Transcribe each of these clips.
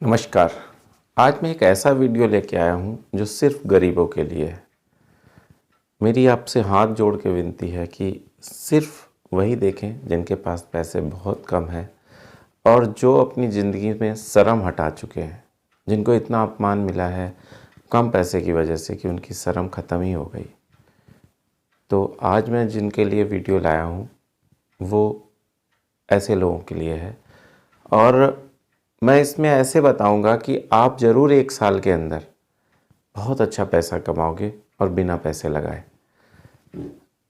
नमस्कार। आज मैं एक ऐसा वीडियो लेके आया हूँ जो सिर्फ गरीबों के लिए है। मेरी आपसे हाथ जोड़ के विनती है कि सिर्फ वही देखें जिनके पास पैसे बहुत कम हैं और जो अपनी ज़िंदगी में शर्म हटा चुके हैं, जिनको इतना अपमान मिला है कम पैसे की वजह से कि उनकी शर्म ख़त्म ही हो गई। तो आज मैं जिनके लिए वीडियो लाया हूँ वो ऐसे लोगों के लिए है और मैं इसमें ऐसे बताऊंगा कि आप ज़रूर 1 साल के अंदर बहुत अच्छा पैसा कमाओगे और बिना पैसे लगाए।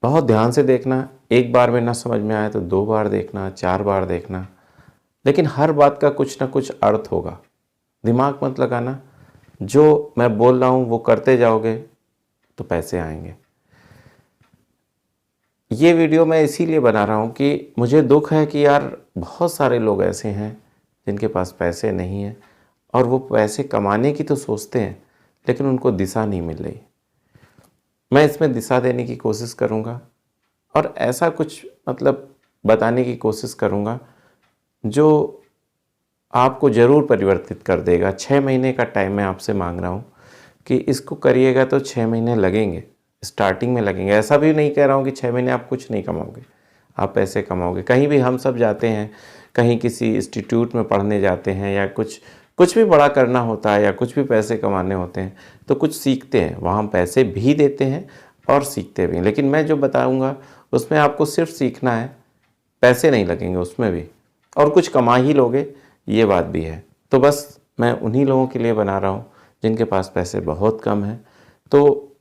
बहुत ध्यान से देखना, एक बार में ना समझ में आए तो 2 बार देखना, 4 बार देखना, लेकिन हर बात का कुछ ना कुछ अर्थ होगा। दिमाग मत लगाना, जो मैं बोल रहा हूँ वो करते जाओगे तो पैसे आएंगे। ये वीडियो मैं इसीलिए बना रहा हूँ कि मुझे दुख है कि यार बहुत सारे लोग ऐसे हैं जिनके पास पैसे नहीं हैं और वो पैसे कमाने की तो सोचते हैं लेकिन उनको दिशा नहीं मिल रही। मैं इसमें दिशा देने की कोशिश करूँगा और ऐसा कुछ बताने की कोशिश करूँगा जो आपको ज़रूर परिवर्तित कर देगा। 6 महीने का टाइम मैं आपसे मांग रहा हूँ कि इसको करिएगा तो 6 महीने लगेंगे, स्टार्टिंग में लगेंगे। ऐसा भी नहीं कह रहा हूँ कि 6 महीने आप कुछ नहीं कमाओगे, आप पैसे कमाओगे। कहीं भी हम सब जाते हैं, कहीं किसी इंस्टीट्यूट में पढ़ने जाते हैं या कुछ भी बड़ा करना होता है या कुछ भी पैसे कमाने होते हैं तो कुछ सीखते हैं, वहाँ हम पैसे भी देते हैं और सीखते भी हैं। लेकिन मैं जो बताऊँगा उसमें आपको सिर्फ सीखना है, पैसे नहीं लगेंगे उसमें भी, और कुछ कमा ही लोगे, ये बात भी है। तो बस मैं उन्हीं लोगों के लिए बना रहा हूँ जिनके पास पैसे बहुत कम हैं। तो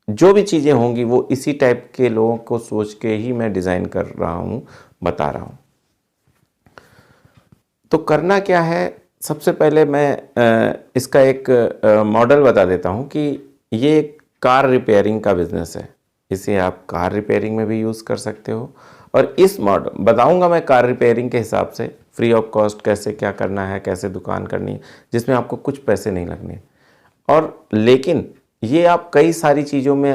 जो भी चीज़ें होंगी वो इसी टाइप के लोगों को सोच के ही मैं डिज़ाइन कर रहा हूँ, बता रहा हूँ। तो करना क्या है, सबसे पहले मैं इसका एक मॉडल बता देता हूँ कि ये एक कार रिपेयरिंग का बिज़नेस है। इसे आप कार रिपेयरिंग में भी यूज़ कर सकते हो और इस मॉडल बताऊँगा मैं कार रिपेयरिंग के हिसाब से फ्री ऑफ कॉस्ट कैसे क्या करना है, कैसे दुकान करनी है, जिसमें आपको कुछ पैसे नहीं लगने। और लेकिन ये आप कई सारी चीज़ों में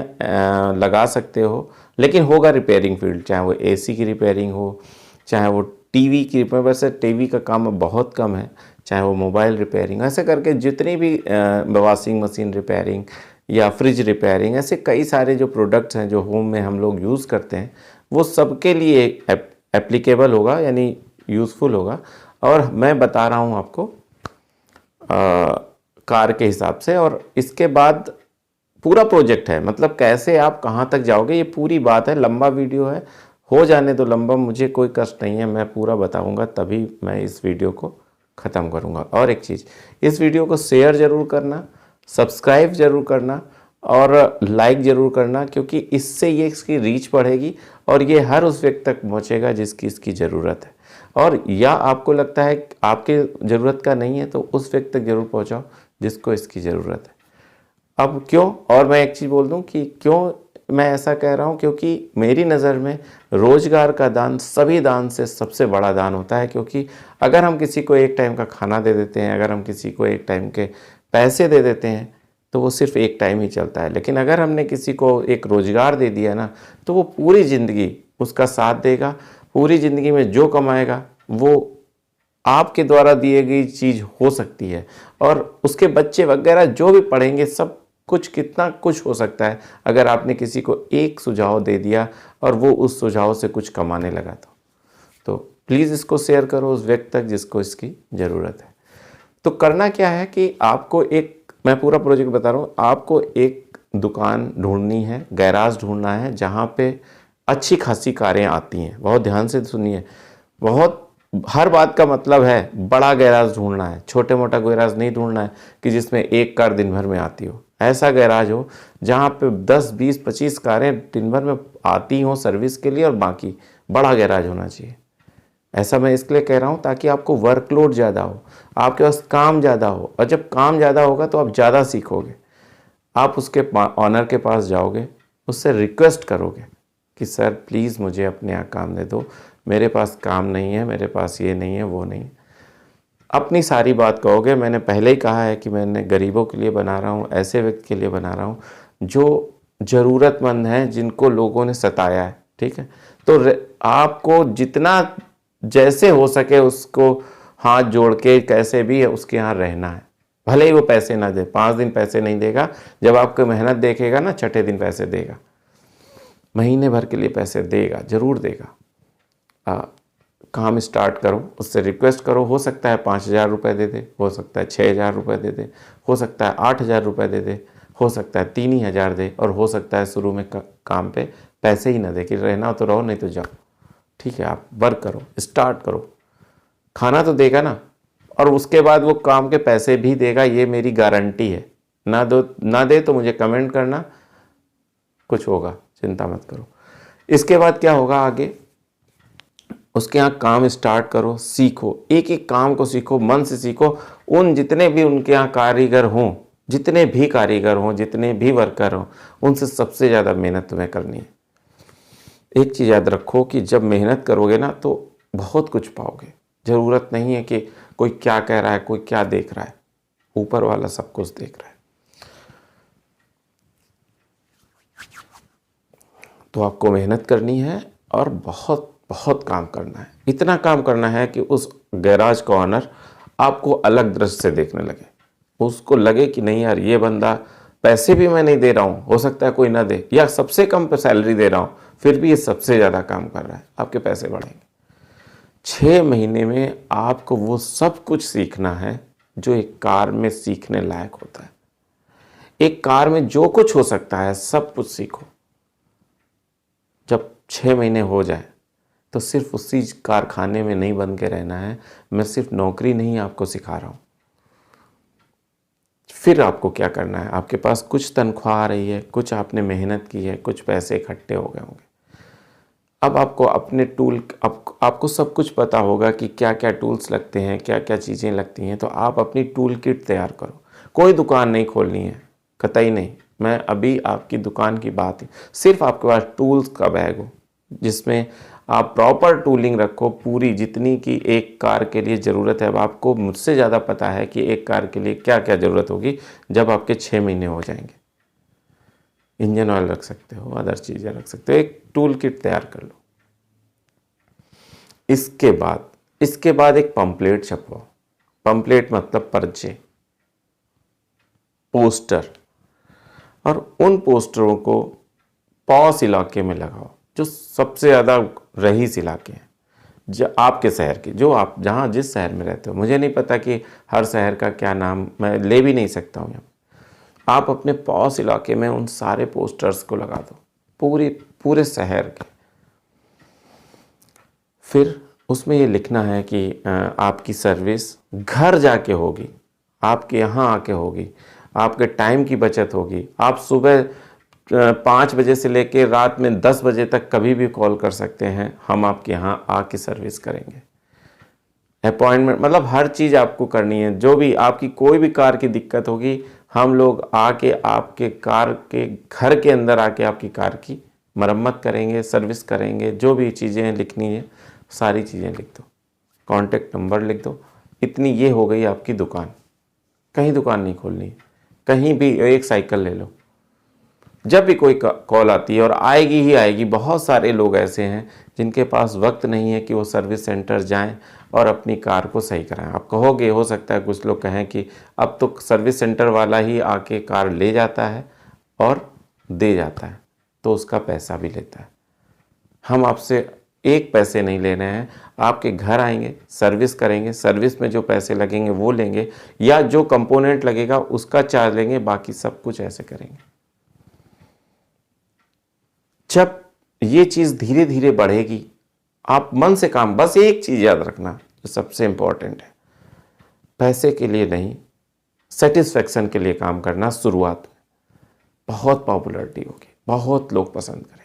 लगा सकते हो, लेकिन होगा रिपेयरिंग फील्ड, चाहे वो एसी की रिपेयरिंग हो, चाहे वो टीवी की रिपेयर, वैसे टीवी का काम बहुत कम है, चाहे वो मोबाइल रिपेयरिंग, ऐसे करके जितनी भी वॉशिंग मशीन रिपेयरिंग या फ्रिज रिपेयरिंग, ऐसे कई सारे जो प्रोडक्ट्स हैं जो होम में हम लोग यूज़ करते हैं वो सबके लिए एप्लीकेबल होगा, यानी यूज़फुल होगा। और मैं बता रहा हूँ आपको कार के हिसाब से, और इसके बाद पूरा प्रोजेक्ट है, कैसे आप कहाँ तक जाओगे, ये पूरी बात है। लंबा वीडियो है, हो जाने तो लंबा, मुझे कोई कष्ट नहीं है, मैं पूरा बताऊंगा तभी मैं इस वीडियो को ख़त्म करूंगा। और एक चीज़, इस वीडियो को शेयर ज़रूर करना, सब्सक्राइब ज़रूर करना और लाइक ज़रूर करना, क्योंकि इससे ये इसकी रीच बढ़ेगी और ये हर उस व्यक्ति तक पहुंचेगा जिसकी इसकी ज़रूरत है। और या आपको लगता है आपके ज़रूरत का नहीं है तो उस व्यक्ति तक ज़रूर पहुँचाओ जिसको इसकी ज़रूरत है। अब क्यों, और मैं एक चीज़ बोल दूं कि क्यों मैं ऐसा कह रहा हूं, क्योंकि मेरी नज़र में रोज़गार का दान सभी दान से सबसे बड़ा दान होता है। क्योंकि अगर हम किसी को एक टाइम का खाना दे देते हैं, अगर हम किसी को एक टाइम के पैसे दे देते हैं तो वो सिर्फ एक टाइम ही चलता है। लेकिन अगर हमने किसी को एक रोज़गार दे दिया ना तो वो पूरी ज़िंदगी उसका साथ देगा। पूरी ज़िंदगी में जो कमाएगा वो आपके द्वारा दिए गई चीज़ हो सकती है, और उसके बच्चे वगैरह जो भी पढ़ेंगे सब कुछ, कितना कुछ हो सकता है अगर आपने किसी को एक सुझाव दे दिया और वो उस सुझाव से कुछ कमाने लगा। तो प्लीज़ इसको शेयर करो उस व्यक्ति तक जिसको इसकी ज़रूरत है। तो करना क्या है कि आपको मैं पूरा प्रोजेक्ट बता रहा हूँ, आपको एक दुकान ढूंढनी है, गैराज ढूंढना है जहाँ पे अच्छी खासी कारें आती हैं। बहुत ध्यान से सुनिए, हर बात का मतलब है बड़ा गैराज ढूंढना है, छोटे मोटा गैराज नहीं ढूंढना है कि जिसमें एक कार दिन भर में आती हो। ऐसा गैराज हो जहाँ पे 10, 20, 25 कारें दिन भर में आती हों सर्विस के लिए, और बाकी बड़ा गैराज होना चाहिए। ऐसा मैं इसलिए कह रहा हूँ ताकि आपको वर्कलोड ज़्यादा हो, आपके पास काम ज़्यादा हो, और जब काम ज़्यादा होगा तो आप ज़्यादा सीखोगे। आप उसके ऑनर के पास जाओगे, उससे रिक्वेस्ट करोगे कि सर प्लीज़ मुझे अपने यहाँ काम दे दो, मेरे पास काम नहीं है, मेरे पास ये नहीं है, वो नहीं है। अपनी सारी बात कहोगे। मैंने पहले ही कहा है कि मैंने गरीबों के लिए बना रहा हूँ, ऐसे व्यक्ति के लिए बना रहा हूँ जो ज़रूरतमंद हैं, जिनको लोगों ने सताया है। ठीक है, तो आपको जितना जैसे हो सके उसको हाथ जोड़ के कैसे भी उसके यहाँ रहना है, भले ही वो पैसे ना दे। 5 दिन पैसे नहीं देगा, जब आपको मेहनत देखेगा ना, छठे दिन पैसे देगा। महीने भर के लिए पैसे देगा, ज़रूर देगा। काम स्टार्ट करो, उससे रिक्वेस्ट करो। हो सकता है 5,000 रुपये दे दे, हो सकता है 6,000 रुपये दे दे, हो सकता है 8,000 रुपये दे दे, हो सकता है 3,000 दे, और हो सकता है शुरू में काम पे पैसे ही ना दे कि रहना हो तो रहो, नहीं तो जाओ। ठीक है, आप वर्क करो, स्टार्ट करो। खाना तो देगा ना, और उसके बाद वो काम के पैसे भी देगा, ये मेरी गारंटी है। ना दे तो मुझे कमेंट करना, कुछ होगा, चिंता मत करो। इसके बाद क्या होगा आगे, उसके यहाँ काम स्टार्ट करो, सीखो, एक एक काम को सीखो, मन से सीखो। उन जितने भी उनके यहाँ कारीगर हों, जितने भी कारीगर हों, जितने भी वर्कर हों, उनसे सबसे ज़्यादा मेहनत तुम्हें करनी है। एक चीज़ याद रखो कि जब मेहनत करोगे ना तो बहुत कुछ पाओगे। ज़रूरत नहीं है कि कोई क्या कह रहा है, कोई क्या देख रहा है, ऊपर वाला सब कुछ देख रहा है। तो आपको मेहनत करनी है और बहुत बहुत काम करना है। इतना काम करना है कि उस गैराज का ऑनर आपको अलग दृष्टि से देखने लगे, उसको लगे कि नहीं यार, ये बंदा, पैसे भी मैं नहीं दे रहा हूँ, हो सकता है कोई ना दे, या सबसे कम पे सैलरी दे रहा हूँ, फिर भी ये सबसे ज़्यादा काम कर रहा है, आपके पैसे बढ़ेंगे। 6 महीने में आपको वो सब कुछ सीखना है जो एक कार में सीखने लायक होता है। एक कार में जो कुछ हो सकता है सब कुछ सीखो। जब 6 महीने हो जाए तो सिर्फ उसी कारखाने में नहीं बन के रहना है। मैं सिर्फ नौकरी नहीं आपको सिखा रहा हूँ। फिर आपको क्या करना है, आपके पास कुछ तनख्वाह आ रही है, कुछ आपने मेहनत की है, कुछ पैसे इकट्ठे हो गए होंगे। अब आपको अपने टूल, आपको सब कुछ पता होगा कि क्या क्या टूल्स लगते हैं, क्या क्या चीज़ें लगती हैं। तो आप अपनी टूल किट तैयार करो। कोई दुकान नहीं खोलनी है, कतई नहीं। मैं अभी आपकी दुकान की बात है, सिर्फ आपके पास टूल्स का बैग हो जिसमें आप प्रॉपर टूलिंग रखो, पूरी जितनी की एक कार के लिए ज़रूरत है। अब आपको मुझसे ज़्यादा पता है कि एक कार के लिए क्या क्या ज़रूरत होगी जब आपके 6 महीने हो जाएंगे। इंजन ऑयल रख सकते हो, अदर चीज़ें रख सकते हो, एक टूल किट तैयार कर लो। इसके बाद एक पंपलेट छपवाओ। पंपलेट मतलब पर्चे, पोस्टर, और उन पोस्टरों को पॉस इलाके में लगाओ जो सबसे ज़्यादा रईस इलाके हैं, जो आपके शहर के, जो आप जहाँ जिस शहर में रहते हो। मुझे नहीं पता कि हर शहर का क्या नाम, मैं ले भी नहीं सकता हूँ यहाँ। आप अपने पॉस इलाके में उन सारे पोस्टर्स को लगा दो, पूरे शहर के। फिर उसमें ये लिखना है कि आपकी सर्विस घर जाके होगी, आपके यहाँ आके होगी, आपके टाइम की बचत होगी। आप सुबह 5 बजे से लेकर रात में 10 बजे तक कभी भी कॉल कर सकते हैं, हम आपके यहाँ आके सर्विस करेंगे। अपॉइंटमेंट मतलब हर चीज़ आपको करनी है। जो भी आपकी कोई भी कार की दिक्कत होगी, हम लोग आके आपके कार के घर के अंदर आके आपकी कार की मरम्मत करेंगे, सर्विस करेंगे। जो भी चीज़ें लिखनी है सारी चीज़ें लिख दो, कॉन्टेक्ट नंबर लिख दो। इतनी ये हो गई आपकी दुकान। कहीं दुकान नहीं खोलनी, कहीं भी एक साइकिल ले लो। जब भी कोई कॉल आती है, और आएगी ही आएगी, बहुत सारे लोग ऐसे हैं जिनके पास वक्त नहीं है कि वो सर्विस सेंटर जाएं और अपनी कार को सही कराएं। आप कहोगे, हो सकता है कुछ लोग कहें कि अब तो सर्विस सेंटर वाला ही आके कार ले जाता है और दे जाता है, तो उसका पैसा भी लेता है। हम आपसे एक पैसे नहीं ले रहे हैं, आपके घर आएंगे, सर्विस करेंगे, सर्विस में जो पैसे लगेंगे वो लेंगे, या जो कंपोनेंट लगेगा उसका चार्ज लेंगे, बाकी सब कुछ ऐसे करेंगे। जब ये चीज़ धीरे धीरे बढ़ेगी, आप मन से काम, बस एक चीज़ याद रखना जो सबसे इंपॉर्टेंट है, पैसे के लिए नहीं, सेटिस्फेक्शन के लिए काम करना। शुरुआत में बहुत पॉपुलैरिटी होगी, बहुत लोग पसंद करेंगे।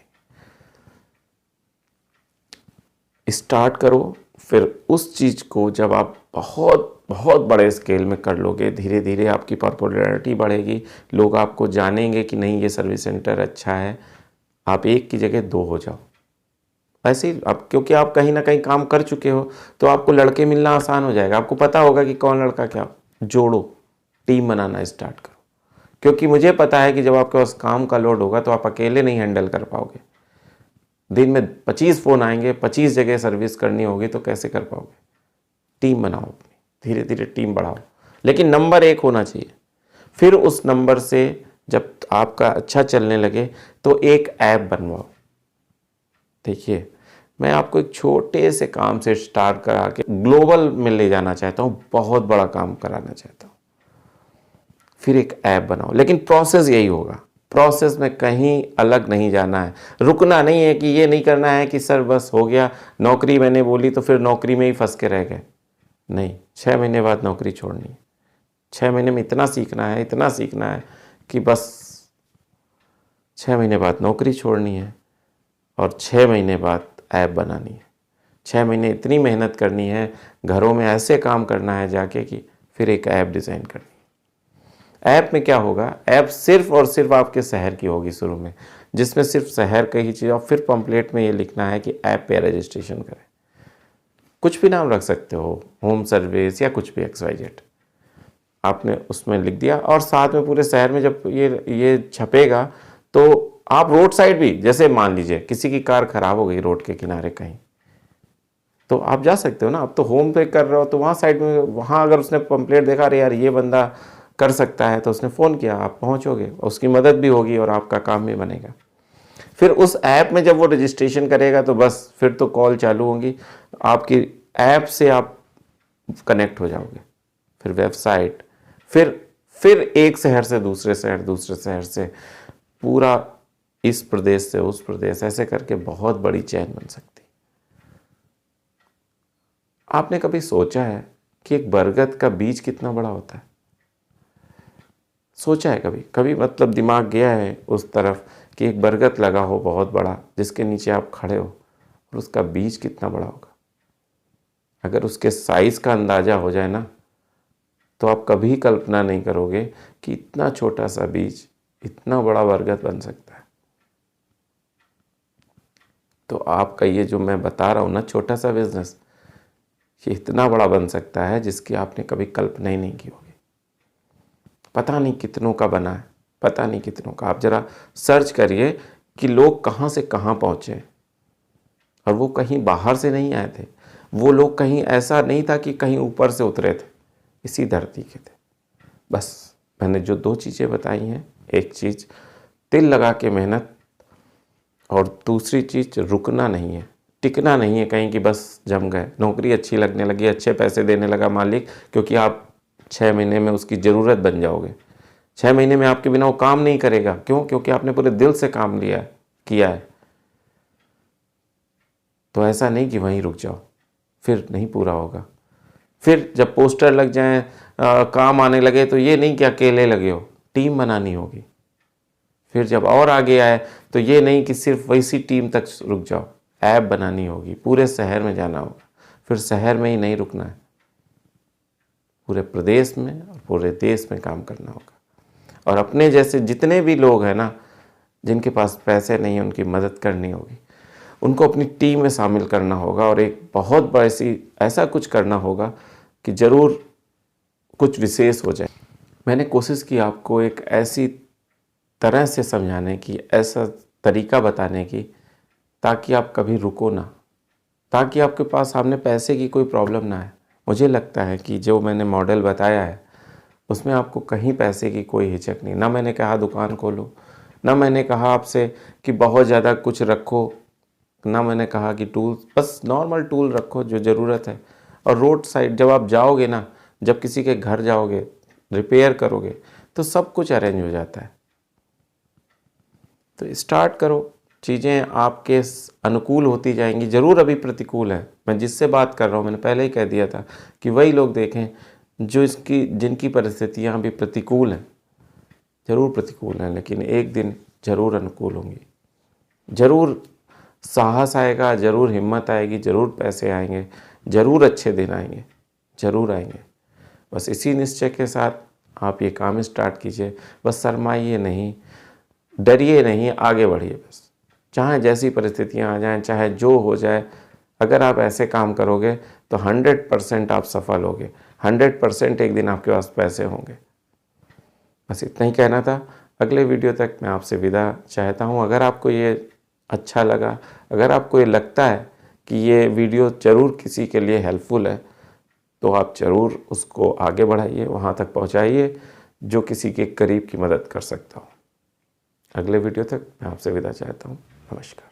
स्टार्ट करो, फिर उस चीज़ को जब आप बहुत बहुत बड़े स्केल में कर लोगे, धीरे धीरे आपकी पॉपुलैरिटी बढ़ेगी, लोग आपको जानेंगे कि नहीं ये सर्विस सेंटर अच्छा है। आप एक की जगह 2 हो जाओ। ऐसे ही आप, क्योंकि आप कहीं ना कहीं काम कर चुके हो तो आपको लड़के मिलना आसान हो जाएगा। आपको पता होगा कि कौन लड़का क्या। जोड़ो, टीम बनाना स्टार्ट करो, क्योंकि मुझे पता है कि जब आपके पास काम का लोड होगा तो आप अकेले नहीं हैंडल कर पाओगे। दिन में 25 फ़ोन आएंगे, 25 जगह सर्विस करनी होगी, तो कैसे कर पाओगे। टीम बनाओ अपनी। धीरे धीरे टीम बढ़ाओ, लेकिन नंबर 1 होना चाहिए। फिर उस नंबर से जब आपका अच्छा चलने लगे तो एक ऐप बनवाओ। देखिए, मैं आपको एक छोटे से काम से स्टार्ट करा के ग्लोबल में ले जाना चाहता हूँ, बहुत बड़ा काम कराना चाहता हूँ। फिर एक ऐप बनाओ, लेकिन प्रोसेस यही होगा। प्रोसेस में कहीं अलग नहीं जाना है, रुकना नहीं है कि ये नहीं करना है कि सर बस हो गया, नौकरी मैंने बोली तो फिर नौकरी में ही फंस के रह गए। नहीं, 6 महीने बाद नौकरी छोड़नी है। 6 महीने में इतना सीखना है, इतना सीखना है कि बस 6 महीने बाद नौकरी छोड़नी है और 6 महीने बाद ऐप बनानी है। 6 महीने इतनी मेहनत करनी है, घरों में ऐसे काम करना है जाके कि फिर एक ऐप डिज़ाइन करनी है। ऐप में क्या होगा, ऐप सिर्फ और सिर्फ आपके शहर की होगी शुरू में, जिसमें सिर्फ शहर का ही चीज़, और फिर पंपलेट में ये लिखना है कि ऐप पे रजिस्ट्रेशन करें। कुछ भी नाम रख सकते हो, होम सर्विस या कुछ भी XYZ, आपने उसमें लिख दिया। और साथ में पूरे शहर में जब ये छपेगा तो आप रोड साइड भी, जैसे मान लीजिए किसी की कार खराब हो गई रोड के किनारे कहीं, तो आप जा सकते हो ना। अब तो होम पे कर रहे हो तो वहाँ साइड में, वहाँ अगर उसने पंपलेट देखा, अरे यार ये बंदा कर सकता है, तो उसने फ़ोन किया, आप पहुँचोगे, उसकी मदद भी होगी और आपका काम भी बनेगा। फिर उस ऐप में जब वो रजिस्ट्रेशन करेगा तो बस फिर तो कॉल चालू होंगी, आपकी ऐप से आप कनेक्ट हो जाओगे। फिर वेबसाइट, फिर एक शहर से दूसरे शहर, दूसरे शहर से पूरा, इस प्रदेश से उस प्रदेश, ऐसे करके बहुत बड़ी चेन बन सकती। आपने कभी सोचा है कि एक बरगद का बीज कितना बड़ा होता है? सोचा है कभी? कभी मतलब दिमाग गया है उस तरफ कि एक बरगद लगा हो बहुत बड़ा, जिसके नीचे आप खड़े हो, और उसका बीज कितना बड़ा होगा? अगर उसके साइज़ का अंदाज़ा हो जाए ना, तो आप कभी कल्पना नहीं करोगे कि इतना छोटा सा बीज इतना बड़ा बरगद बन सकता है। तो आपका ये जो मैं बता रहा हूँ ना, छोटा सा बिजनेस, ये इतना बड़ा बन सकता है जिसकी आपने कभी कल्पना ही नहीं की होगी। पता नहीं कितनों का बना है, पता नहीं कितनों का। आप ज़रा सर्च करिए कि लोग कहाँ से कहाँ पहुँचे, और वो कहीं बाहर से नहीं आए थे, वो लोग कहीं ऐसा नहीं था कि कहीं ऊपर से उतरे थे, इसी धरती के थे। बस मैंने जो 2 चीज़ें बताई हैं, एक चीज़ दिल लगा के मेहनत, और दूसरी चीज़ रुकना नहीं है, टिकना नहीं है कहीं कि बस जम गए, नौकरी अच्छी लगने लगी, अच्छे पैसे देने लगा मालिक, क्योंकि आप 6 महीने में उसकी ज़रूरत बन जाओगे। 6 महीने में आपके बिना वो काम नहीं करेगा। क्यों? क्योंकि आपने पूरे दिल से काम किया है। तो ऐसा नहीं कि वहीं रुक जाओ, फिर नहीं पूरा होगा। फिर जब पोस्टर लग जाएं, काम आने लगे, तो ये नहीं कि अकेले लगे हो, टीम बनानी होगी। फिर जब और आगे आए तो ये नहीं कि सिर्फ वैसी टीम तक रुक जाओ, ऐप बनानी होगी, पूरे शहर में जाना होगा। फिर शहर में ही नहीं रुकना है, पूरे प्रदेश में और पूरे देश में काम करना होगा। और अपने जैसे जितने भी लोग हैं ना, जिनके पास पैसे नहीं हैं, उनकी मदद करनी होगी, उनको अपनी टीम में शामिल करना होगा, और एक बहुत ऐसा कुछ करना होगा कि ज़रूर कुछ विशेष हो जाए। मैंने कोशिश की आपको एक ऐसी तरह से समझाने की, ऐसा तरीका बताने की, ताकि आप कभी रुको ना, ताकि आपके पास सामने पैसे की कोई प्रॉब्लम ना आए। मुझे लगता है कि जो मैंने मॉडल बताया है उसमें आपको कहीं पैसे की कोई हिचक नहीं। ना मैंने कहा दुकान खोलो, ना मैंने कहा आपसे कि बहुत ज़्यादा कुछ रखो, ना मैंने कहा कि टूल्स, बस नॉर्मल टूल रखो जो ज़रूरत है। और रोड साइड जब आप जाओगे ना, जब किसी के घर जाओगे, रिपेयर करोगे, तो सब कुछ अरेंज हो जाता है। तो स्टार्ट करो, चीज़ें आपके अनुकूल होती जाएंगी। ज़रूर अभी प्रतिकूल है, मैं जिससे बात कर रहा हूँ, मैंने पहले ही कह दिया था कि वही लोग देखें जो जिनकी परिस्थितियाँ अभी प्रतिकूल हैं। ज़रूर प्रतिकूल हैं, लेकिन एक दिन ज़रूर अनुकूल होंगी। ज़रूर साहस आएगा, ज़रूर हिम्मत आएगी, ज़रूर पैसे आएंगे, ज़रूर अच्छे दिन आएंगे, ज़रूर आएंगे। बस इसी निश्चय के साथ आप ये काम स्टार्ट कीजिए। बस शर्माइए नहीं, डरिए नहीं, आगे बढ़िए। बस चाहे जैसी परिस्थितियां आ जाएं, चाहे जो हो जाए, अगर आप ऐसे काम करोगे तो 100% आप सफल होगे, 100% एक दिन आपके पास पैसे होंगे। बस इतना ही कहना था। अगले वीडियो तक मैं आपसे विदा चाहता हूँ। अगर आपको ये अच्छा लगा, अगर आपको ये लगता है कि ये वीडियो ज़रूर किसी के लिए हेल्पफुल है, तो आप ज़रूर उसको आगे बढ़ाइए, वहाँ तक पहुँचाइए जो किसी के करीब की मदद कर सकता हो। अगले वीडियो तक मैं आपसे विदा चाहता हूँ। नमस्कार।